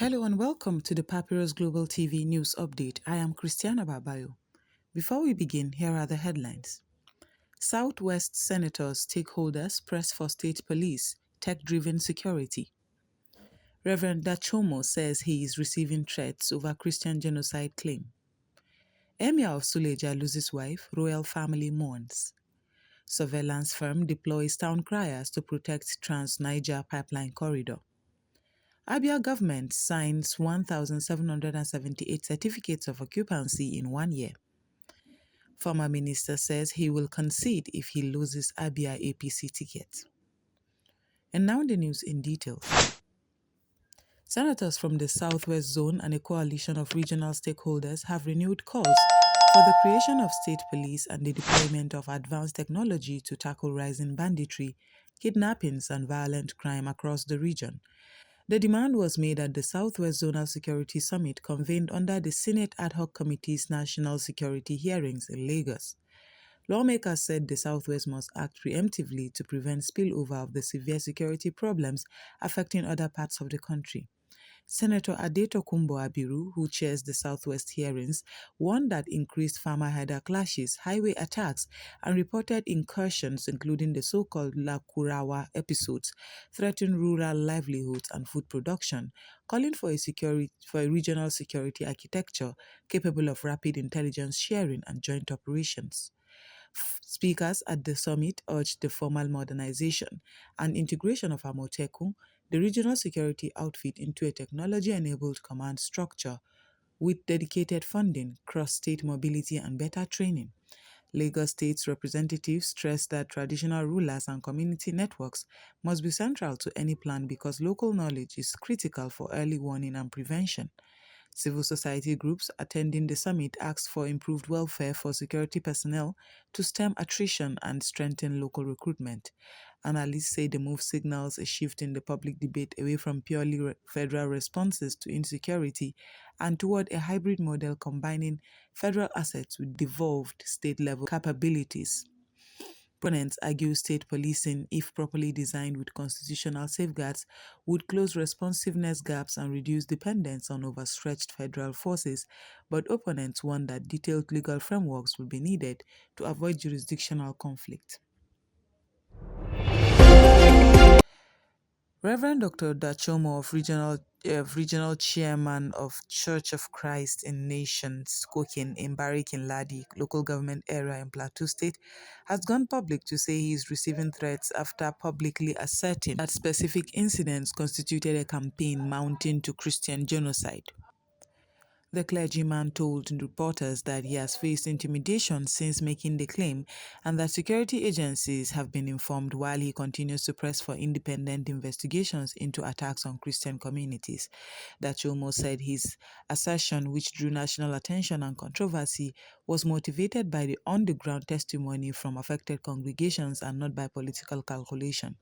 Hello and welcome to the Papyrus Global TV News Update. I am Christiana Babayo. Before we begin, here are the headlines. Southwest Senators stakeholders press for state police, tech-driven security. Reverend Dachomo says he is receiving threats over Christian genocide claim. Emir of Suleja loses wife, royal family mourns. Surveillance firm deploys town criers to protect Trans-Niger pipeline corridor. Abia government signs 1,778 certificates of occupancy in 1 year. Former minister says he will concede if he loses Abia APC ticket. And now the news in detail. Senators from the Southwest Zone and a coalition of regional stakeholders have renewed calls for the creation of state police and the deployment of advanced technology to tackle rising banditry, kidnappings, and violent crime across the region. The demand was made at the Southwest Zonal Security Summit convened under the Senate Ad Hoc Committee's National Security Hearings in Lagos. Lawmakers said the Southwest must act preemptively to prevent spillover of the severe security problems affecting other parts of the country. Senator Adetokunbo Abiru, who chairs the Southwest hearings, warned that increased farmer-herder clashes, highway attacks, and reported incursions, including the so-called Lakurawa episodes, threaten rural livelihoods and food production, calling for a regional security architecture capable of rapid intelligence sharing and joint operations. Speakers at the summit urged the formal modernization and integration of Amotekun, the regional security outfit, into a technology-enabled command structure with dedicated funding, cross-state mobility, and better training. Lagos State's representatives stressed that traditional rulers and community networks must be central to any plan because local knowledge is critical for early warning and prevention. Civil society groups attending the summit asked for improved welfare for security personnel to stem attrition and strengthen local recruitment. Analysts say the move signals a shift in the public debate away from purely federal responses to insecurity and toward a hybrid model combining federal assets with devolved state-level capabilities. Opponents argue state policing, if properly designed with constitutional safeguards, would close responsiveness gaps and reduce dependence on overstretched federal forces, but opponents warn that detailed legal frameworks will be needed to avoid jurisdictional conflict. Reverend Dr. Dachomo Regional Chairman of Church of Christ in Nations, Kokin in Barikin Ladi, local government area in Plateau State, has gone public to say he is receiving threats after publicly asserting that specific incidents constituted a campaign mounting to Christian genocide. The clergyman told reporters that he has faced intimidation since making the claim and that security agencies have been informed while he continues to press for independent investigations into attacks on Christian communities. Dachomo said his assertion, which drew national attention and controversy, was motivated by the on-the-ground testimony from affected congregations and not by political calculation.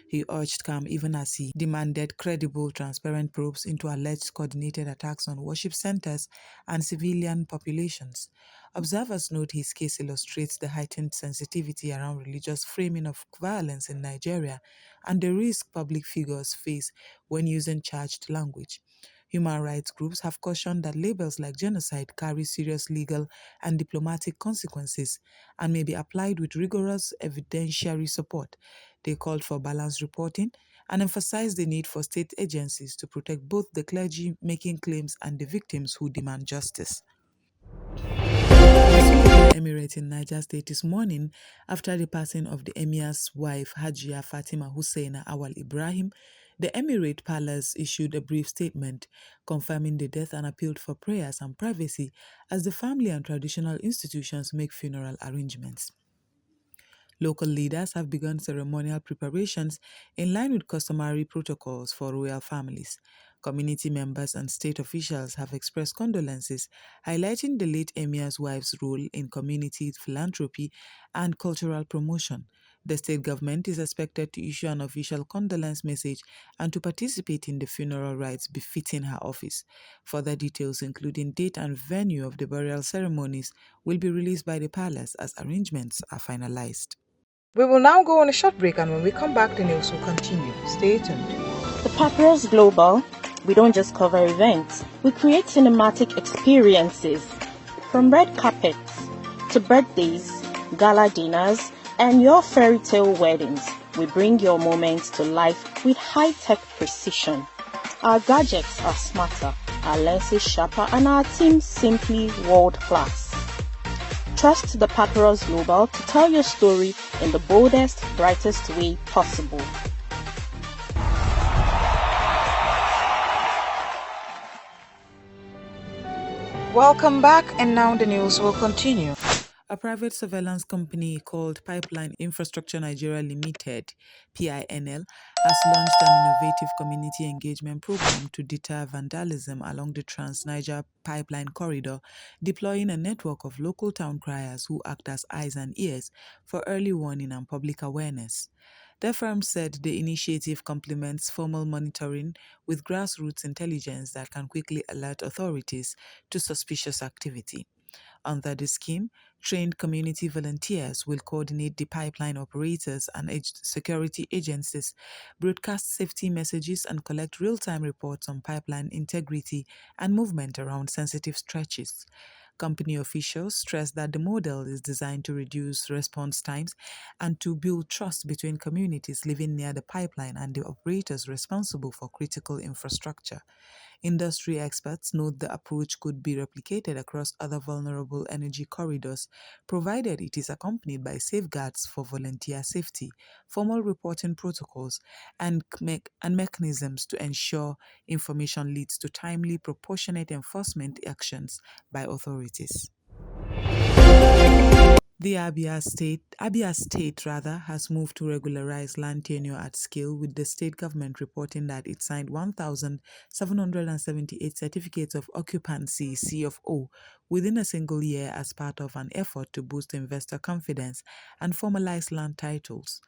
He urged calm even as he demanded credible, transparent probes into alleged coordinated attacks on worship centers and civilian populations. Observers note his case illustrates the heightened sensitivity around religious framing of violence in Nigeria and the risk public figures face when using charged language. Human rights groups have cautioned that labels like genocide carry serious legal and diplomatic consequences and may be applied with rigorous evidentiary support. They called for balanced reporting and emphasized the need for state agencies to protect both the clergy making claims and the victims who demand justice. Emirate in Niger State this morning after the passing of the Emir's wife Hajia Fatima Husseina Awal Ibrahim. The Emirate Palace issued a brief statement confirming the death and appealed for prayers and privacy as the family and traditional institutions make funeral arrangements. Local leaders have begun ceremonial preparations in line with customary protocols for royal families. Community members and state officials have expressed condolences, highlighting the late Emir's wife's role in community philanthropy and cultural promotion. The state government is expected to issue an official condolence message and to participate in the funeral rites befitting her office. Further details, including date and venue of the burial ceremonies, will be released by the palace as arrangements are finalized. We will now go on a short break, and when we come back, the news will continue. Stay tuned. The Papyrus Global We don't just cover events, we create cinematic experiences. From red carpets to birthdays, gala dinners, and your fairy tale weddings, we bring your moments to life with high-tech precision. Our gadgets are smarter, our lenses sharper, and our team simply world-class. Trust the Papyrus Global to tell your story in the boldest, brightest way possible. Welcome back, and now the news will continue. A private surveillance company called Pipeline Infrastructure Nigeria Limited, PINL, has launched an innovative community engagement program to deter vandalism along the Trans-Niger Pipeline corridor, deploying a network of local town criers who act as eyes and ears for early warning and public awareness. The firm said the initiative complements formal monitoring with grassroots intelligence that can quickly alert authorities to suspicious activity. Under the scheme, trained community volunteers will coordinate the pipeline operators and security agencies, broadcast safety messages, and collect real-time reports on pipeline integrity and movement around sensitive stretches. Company officials stress that the model is designed to reduce response times and to build trust between communities living near the pipeline and the operators responsible for critical infrastructure. Industry experts note the approach could be replicated across other vulnerable energy corridors, provided it is accompanied by safeguards for volunteer safety, formal reporting protocols, and mechanisms to ensure information leads to timely, proportionate enforcement actions by authorities. The Abia State has moved to regularize land tenure at scale, with the state government reporting that it signed 1,778 certificates of occupancy (CFO) within a single year as part of an effort to boost investor confidence and formalize land titles.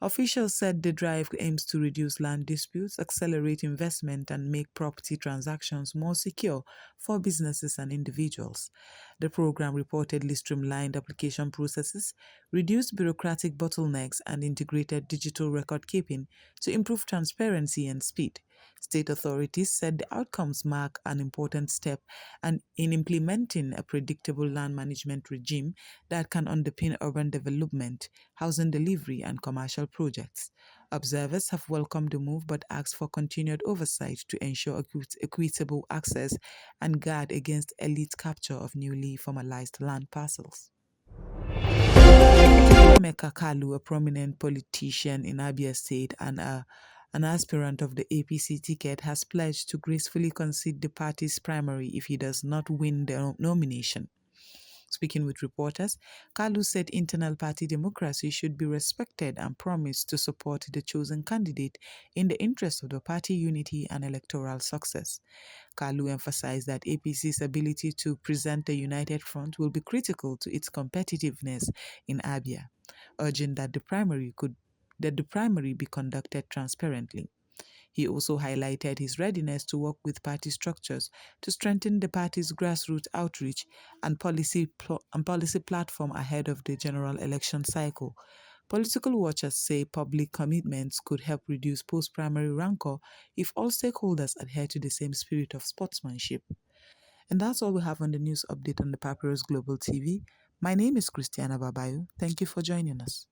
Officials said the drive aims to reduce land disputes, accelerate investment, and make property transactions more secure for businesses and individuals. The program reportedly streamlined application processes, reduced bureaucratic bottlenecks, and integrated digital record keeping to improve transparency and speed. State authorities said the outcomes mark an important step in implementing a predictable land management regime that can underpin urban development, housing delivery, and commercial projects. Observers have welcomed the move but asked for continued oversight to ensure equitable access and guard against elite capture of newly formalized land parcels. Emeka Kalu, a prominent politician in Abia State and an aspirant of the APC ticket, has pledged to gracefully concede the party's primary if he does not win the nomination. Speaking with reporters, Kalu said internal party democracy should be respected and promised to support the chosen candidate in the interest of the party unity and electoral success. Kalu emphasized that APC's ability to present a united front will be critical to its competitiveness in Abia, urging that the primary be conducted transparently. He also highlighted his readiness to work with party structures to strengthen the party's grassroots outreach and policy platform ahead of the general election cycle. Political watchers say public commitments could help reduce post-primary rancor if all stakeholders adhere to the same spirit of sportsmanship. And that's all we have on the news update on the Papyrus Global TV. My name is Christiana Babayo. Thank you for joining us.